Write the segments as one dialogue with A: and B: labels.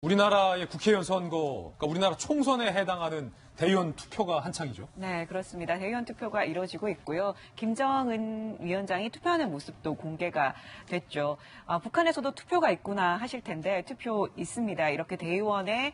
A: 우리나라의 국회의원 선거, 그러니까 우리나라 총선에 해당하는 대의원 투표가 한창이죠.
B: 네, 그렇습니다. 대의원 투표가 이루어지고 있고요. 김정은 위원장이 투표하는 모습도 공개가 됐죠. 북한에서도 투표가 있구나 하실 텐데 투표 있습니다. 이렇게 대의원의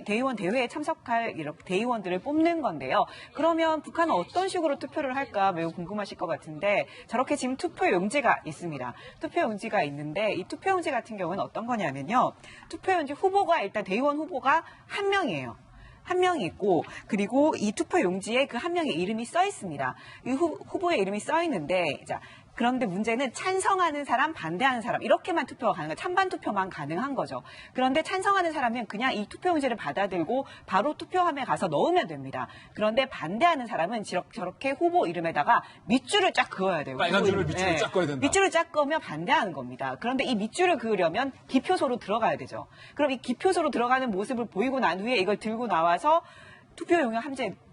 B: 대의원 대회에 참석할 이렇게 대의원들을 뽑는 건데요. 그러면 북한은 어떤 식으로 투표를 할까 매우 궁금하실 것 같은데 저렇게 지금 투표용지가 있습니다. 투표용지가 있는데 이 투표용지 같은 경우는 어떤 거냐면요. 투표용지 후보가 일단 대의원 후보가 한 명이에요. 한 명이 있고 그리고 이 투표 용지에 그 한 명의 이름이 써 있습니다. 이 후보의 이름이 써 있는데 자 그런데 문제는 찬성하는 사람, 반대하는 사람 이렇게만 투표가 가능해요. 찬반 투표만 가능한 거죠. 그런데 찬성하는 사람은 그냥 이 투표 용지를 받아들고 바로 투표함에 가서 넣으면 됩니다. 그런데 반대하는 사람은 저렇게 후보 이름에다가 밑줄을 쫙 그어야 돼요.
A: 빨간 줄을 밑줄을 쫙 그어야 된다.
B: 밑줄을 쫙 그으면 반대하는 겁니다. 그런데 이 밑줄을 그으려면 기표소로 들어가야 되죠. 그럼 이 기표소로 들어가는 모습을 보이고 난 후에 이걸 들고 나와서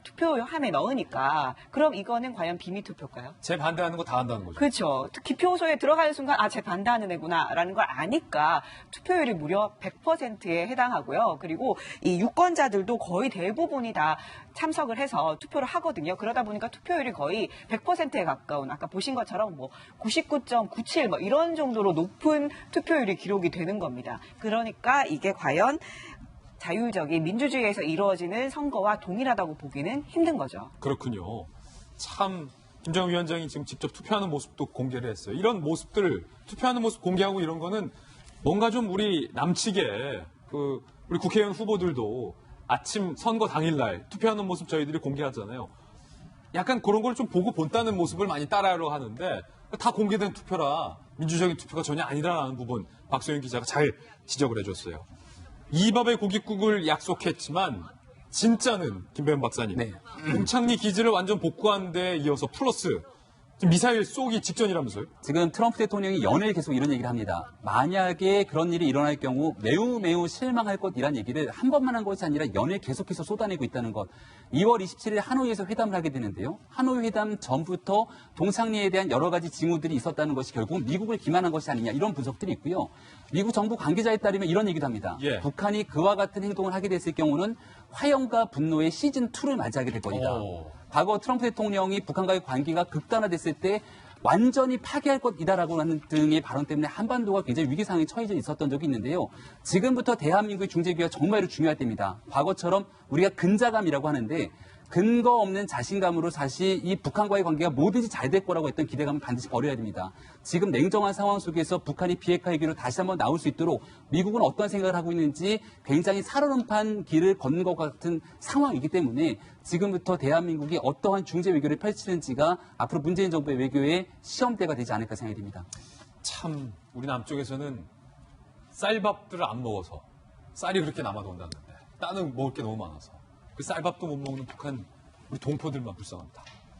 B: 투표함에 넣으니까 그럼 이거는 과연 비밀 투표일까요?
A: 제 반대하는 거 다 한다는 거죠.
B: 그렇죠. 기표소에 들어가는 순간 제 반대하는 애구나라는 걸 아니까 투표율이 무려 100%에 해당하고요. 그리고 이 유권자들도 거의 대부분이 다 참석을 해서 투표를 하거든요. 그러다 보니까 투표율이 거의 100%에 가까운 아까 보신 것처럼 뭐 99.97 뭐 이런 정도로 높은 투표율이 기록이 되는 겁니다. 그러니까 이게 과연 자율적인 민주주의에서 이루어지는 선거와 동일하다고 보기는 힘든 거죠.
A: 그렇군요. 참 김정은 위원장이 지금 직접 투표하는 모습도 공개를 했어요. 이런 모습들, 투표하는 모습 공개하고 이런 거는 뭔가 좀 우리 남측에 우리 국회의원 후보들도 아침 선거 당일날 투표하는 모습 저희들이 공개하잖아요. 약간 그런 걸 좀 보고 본다는 모습을 많이 따라하려고 하는데 다 공개된 투표라 민주적인 투표가 전혀 아니라는 부분 박소영 기자가 잘 지적을 해줬어요. 이밥의 고깃국을 약속했지만 진짜는 김배현 박사님.
C: 네.
A: 동창리 기지를 완전 복구한 데 이어서 플러스 지금 미사일 쏘기 직전이라면서요?
C: 지금 트럼프 대통령이 연일 계속 이런 얘기를 합니다. 만약에 그런 일이 일어날 경우 매우 실망할 것이란 얘기를 한 번만 한 것이 아니라 연일 계속해서 쏟아내고 있다는 것. 2월 27일 하노이에서 회담을 하게 되는데요. 하노이 회담 전부터 동창리에 대한 여러 가지 징후들이 있었다는 것이 결국 미국을 기만한 것이 아니냐 이런 분석들이 있고요. 미국 정부 관계자에 따르면 이런 얘기도 합니다.
A: 예.
C: 북한이 그와 같은 행동을 하게 됐을 경우는 화염과 분노의 시즌2를 맞이하게 될 것이다. 과거 트럼프 대통령이 북한과의 관계가 극단화됐을 때 완전히 파괴할 것이다라고 하는 등의 발언 때문에 한반도가 굉장히 위기 상황에 처해져 있었던 적이 있는데요. 지금부터 대한민국의 중재기가 정말로 중요할 때입니다. 과거처럼 우리가 근자감이라고 하는데 근거 없는 자신감으로 사실 이 북한과의 관계가 뭐든지 잘 될 거라고 했던 기대감을 반드시 버려야 됩니다. 지금 냉정한 상황 속에서 북한이 비핵화 얘기로 다시 한번 나올 수 있도록 미국은 어떤 생각을 하고 있는지 굉장히 살얼음판 길을 걷는 것 같은 상황이기 때문에 지금부터 대한민국이 어떠한 중재 외교를 펼치는지가 앞으로 문재인 정부의 외교의 시험대가 되지 않을까 생각이 듭니다.
A: 참 우리 남쪽에서는 쌀밥들을 안 먹어서 쌀이 그렇게 남아돈다는데 땅은 먹을 게 너무 많아서 그 쌀밥도 못 먹는 북한 우리 동포들만 불쌍합니다.